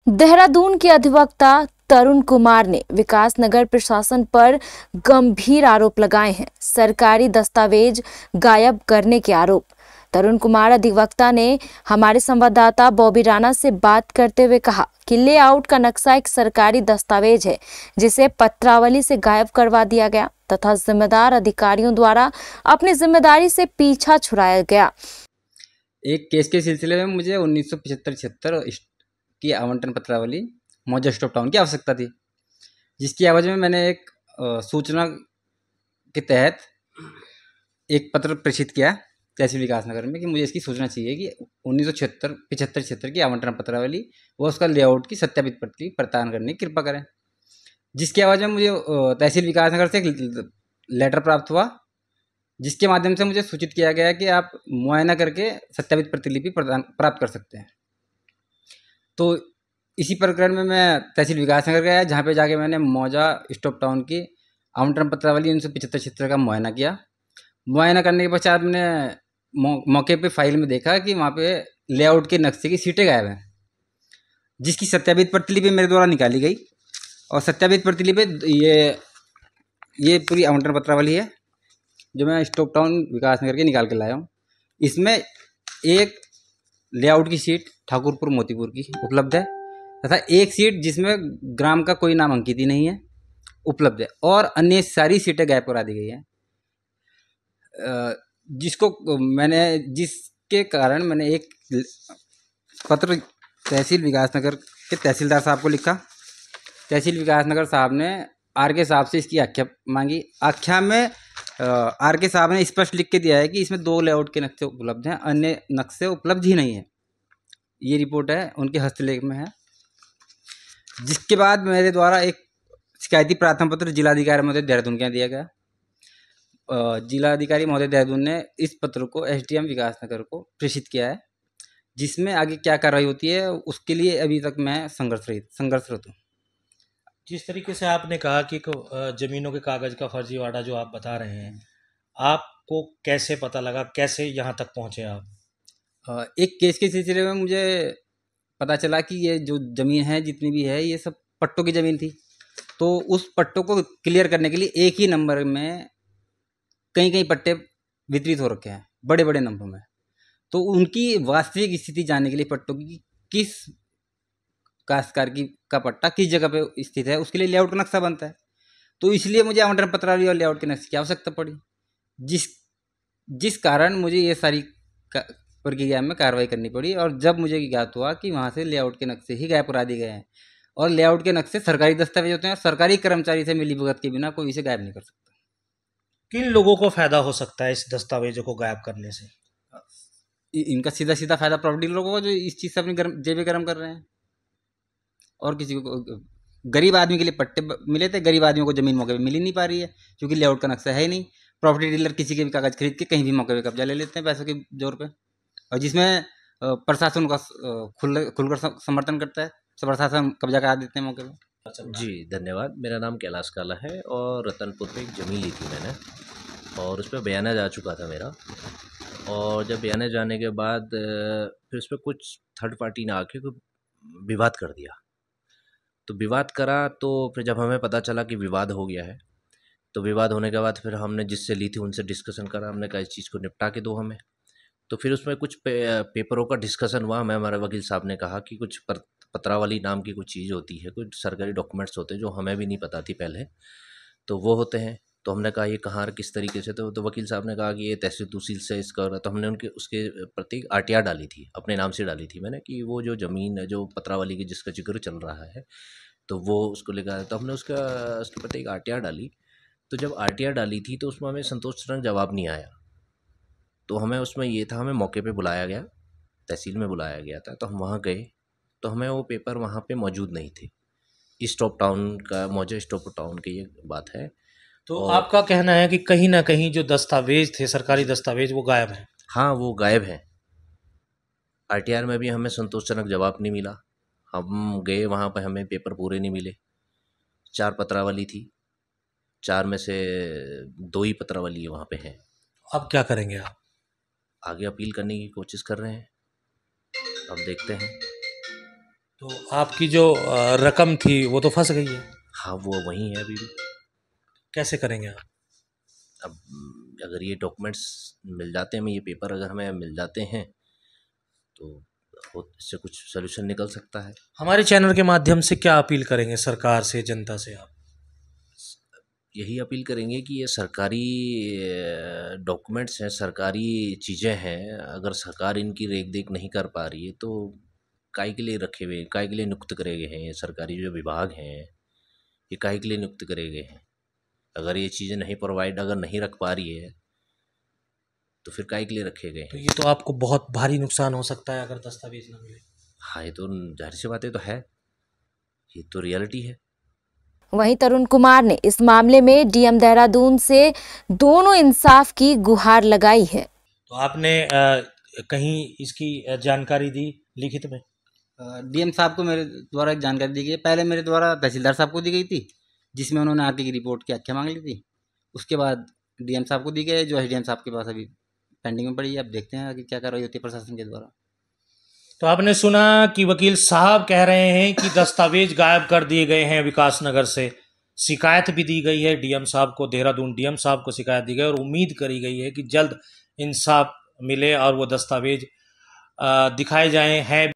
देहरादून के अधिवक्ता तरुण कुमार ने विकास नगर प्रशासन पर गंभीर आरोप लगाए हैं। सरकारी दस्तावेज गायब करने के आरोप। तरुण कुमार अधिवक्ता ने हमारे संवाददाता बॉबी राणा से बात करते हुए कहा कि लेआउट का नक्शा एक सरकारी दस्तावेज है जिसे पत्रावली से गायब करवा दिया गया तथा जिम्मेदार अधिकारियों द्वारा अपनी जिम्मेदारी से पीछा छुड़ाया गया। एक केस के सिलसिले में मुझे 1975-76 की आवंटन पत्रावली मौजा स्टॉप टाउन की आवश्यकता थी, जिसकी आवाज़ में मैंने एक सूचना के तहत एक पत्र प्रेषित किया तहसील विकास नगर में कि मुझे इसकी सूचना चाहिए कि 1975-76 की आवंटन पत्रावली व उसका लेआउट की सत्यापित प्रति प्रदान करने की कृपा करें। जिसकी आवाज़ में मुझे तहसील विकास नगर से एक लेटर प्राप्त हुआ, जिसके माध्यम से मुझे सूचित किया गया कि आप मुआयना करके सत्यापित प्रतिलिपि प्राप्त कर सकते हैं। तो इसी प्रकरण में मैं तहसील विकास नगर गया, जहाँ पे जाके मैंने मौजा स्टॉप टाउन की आवंटन पत्रावली 1975-76 का मुआयना किया। मुआयना करने के पश्चात मैंने मौके पे फाइल में देखा कि वहाँ पे लेआउट के नक्शे की सीटें गायब हैं, जिसकी सत्यापित प्रतिलिपि मेरे द्वारा निकाली गई। और सत्यापित प्रतिलिपि ये पूरी आवंटन पत्रावली है जो मैं स्टॉप टाउन विकास नगर के निकाल के लाया हूँ। इसमें एक लेआउट की सीट ठाकुरपुर मोतीपुर की उपलब्ध है तथा एक सीट जिसमें ग्राम का कोई नाम अंकित ही नहीं है उपलब्ध है, और अन्य सारी सीटें गायब करा दी गई हैं। जिसके कारण मैंने एक पत्र तहसील विकास नगर के तहसीलदार साहब को लिखा। तहसील विकास नगर साहब ने आर.के. साहब से इसकी आख्या मांगी। आख्या में आर.के. साहब ने स्पष्ट लिख के दिया है कि इसमें 2 लेआउट के नक्शे उपलब्ध हैं, अन्य नक्शे उपलब्ध ही नहीं है। ये रिपोर्ट है, उनके हस्तलेख में है। जिसके बाद मेरे द्वारा एक शिकायती प्रार्थना पत्र जिलाधिकारी महोदय देहरादून के यहाँ दिया गया। जिलाधिकारी महोदय देहरादून ने इस पत्र को एसडीएम विकास नगर को प्रेषित किया है, जिसमें आगे क्या कार्रवाई होती है उसके लिए अभी तक मैं संघर्षरत हूँ। जिस तरीके से आपने कहा कि जमीनों के कागज का फर्जीवाड़ा जो आप बता रहे हैं, आपको कैसे पता लगा, कैसे यहाँ तक पहुँचे आप? एक केस के सिलसिले में मुझे पता चला कि ये जो ज़मीन है जितनी भी है ये सब पट्टों की ज़मीन थी। तो उस पट्टों को क्लियर करने के लिए एक ही नंबर में कई पट्टे वितरित हो रखे हैं बड़े बड़े नंबर में। तो उनकी वास्तविक स्थिति जानने के लिए पट्टों की किस काश्तकार की का पट्टा किस जगह पे स्थित है उसके लिए लेआउट का नक्शा बनता है। तो इसलिए मुझे आवंटन पत्रावली और लेआउट के नक्शे की आवश्यकता पड़ी, जिस कारण मुझे ये सारी प्रक्रिया में कार्रवाई करनी पड़ी। और जब मुझे ज्ञात हुआ कि वहाँ से लेआउट के नक्शे ही गायब करा दिए गए हैं, और लेआउट के नक्शे सरकारी दस्तावेज होते हैं, सरकारी कर्मचारी से मिलीभगत के बिना कोई इसे गायब नहीं कर सकता। किन लोगों को फायदा हो सकता है इस दस्तावेजों को गायब करने से? इनका सीधा फायदा प्रॉपर्टी लोगों को जो इस चीज़ से अपनी जेबें गर्म कर रहे हैं। और किसी को गरीब आदमी के लिए पट्टे मिले थे, गरीब आदमियों को ज़मीन मौके पे मिल ही नहीं पा रही है क्योंकि लेआउट का नक्शा है ही नहीं। प्रॉपर्टी डीलर किसी के भी कागज खरीद के कहीं भी मौके पे कब्जा ले लेते हैं पैसों के जोर पे, और जिसमें प्रशासन का खुलकर समर्थन करता है। प्रशासन कब्जा करा देते हैं मौके पे। जी धन्यवाद। मेरा नाम कैलाश काला है और रतनपुर पे एक ज़मीन ली थी मैंने, और उस पर बयाना जा चुका था मेरा। और जब बयाना जाने के बाद फिर उस पर कुछ थर्ड पार्टी ने आके विवाद कर दिया। तो विवाद करा तो फिर जब हमें पता चला कि विवाद हो गया है, तो विवाद होने के बाद फिर हमने जिससे ली थी उनसे डिस्कशन करा। हमने कहा इस चीज़ को निपटा के दो हमें। तो फिर उसमें कुछ पेपरों का डिस्कशन हुआ। हमें हमारे वकील साहब ने कहा कि कुछ पत्रावली नाम की कुछ चीज़ होती है, कुछ सरकारी डॉक्यूमेंट्स होते हैं जो हमें भी नहीं पता थी पहले, तो वो होते हैं। तो हमने कहा ये कहाँ किस तरीके से, तो वकील साहब ने कहा कि ये तहसील तहसील से इसका। तो हमने उसके प्रति आरटीआर डाली थी, अपने नाम से डाली थी मैंने कि वो जो ज़मीन है जो पत्रावली की जिसका जिक्र चल रहा है तो वो उसको लेकर। तो हमने उसके प्रति एक आरटीआर डाली। तो जब आरटीआर डाली थी तो उसमें हमें संतोषजनक जवाब नहीं आया। तो हमें उसमें ये था, हमें मौके पे बुलाया गया, तहसील में बुलाया गया था। तो हम वहाँ गए तो हमें वो पेपर वहाँ पे मौजूद नहीं थे। स्टॉप टाउन का मौजा स्टॉप टाउन की ये बात है। तो आपका कहना है कि कहीं ना कहीं जो दस्तावेज थे, सरकारी दस्तावेज, वो गायब हैं? हाँ, वो गायब हैं। आरटीआर में भी हमें संतोषजनक जवाब नहीं मिला। हम गए वहाँ पे, हमें पेपर पूरे नहीं मिले। 4 पत्रावली थी, 4 में से 2 ही पत्रावली वहाँ पे हैं। अब क्या करेंगे आप? आगे अपील करने की कोशिश कर रहे हैं, अब देखते हैं। तो आपकी जो रकम थी वो तो फंस गई है, हाँ, वो वहीं है अभी भी। कैसे करेंगे आप? अब अगर ये डॉक्यूमेंट्स मिल जाते हैं, हमें ये पेपर अगर हमें मिल जाते हैं तो इससे कुछ सोल्यूशन निकल सकता है। हमारे चैनल के माध्यम से क्या अपील करेंगे सरकार से, जनता से आप? यही अपील करेंगे कि ये सरकारी डॉक्यूमेंट्स हैं, सरकारी चीज़ें हैं, अगर सरकार इनकी रेख देख नहीं कर पा रही है तो काहे के लिए रखे हुए, काहे के लिए नियुक्त करे गए हैं ये सरकारी जो विभाग हैं, ये काहे के लिए नियुक्त करे गए हैं? अगर ये चीज़ें नहीं प्रोवाइड अगर नहीं रख पा रही है तो फिर काहे के लिए रखे गए तो हैं? ये तो आपको बहुत भारी नुकसान हो सकता है अगर दस्तावेज ना मिले। हाँ, ये तो ज़ाहिर सी बातें तो है, ये तो रियलिटी है। वहीं तरुण कुमार ने इस मामले में डीएम देहरादून से दोनों इंसाफ की गुहार लगाई है। तो आपने कहीं इसकी जानकारी दी लिखित में? डीएम साहब को मेरे द्वारा एक जानकारी दी गई है। पहले मेरे द्वारा तहसीलदार साहब को दी गई थी, जिसमें उन्होंने आके की रिपोर्ट की आख्या मांग ली थी। उसके बाद डीएम साहब को दी गई है, जो है डीएम साहब के पास अभी पेंडिंग में पड़ी है। अब देखते हैं आगे क्या कार्रवाई होती है प्रशासन के द्वारा। तो आपने सुना कि वकील साहब कह रहे हैं कि दस्तावेज गायब कर दिए गए हैं विकास नगर से। शिकायत भी दी गई है डीएम साहब को, देहरादून डीएम साहब को शिकायत दी गई और उम्मीद करी गई है कि जल्द इंसाफ मिले और वो दस्तावेज दिखाए जाएं। हैं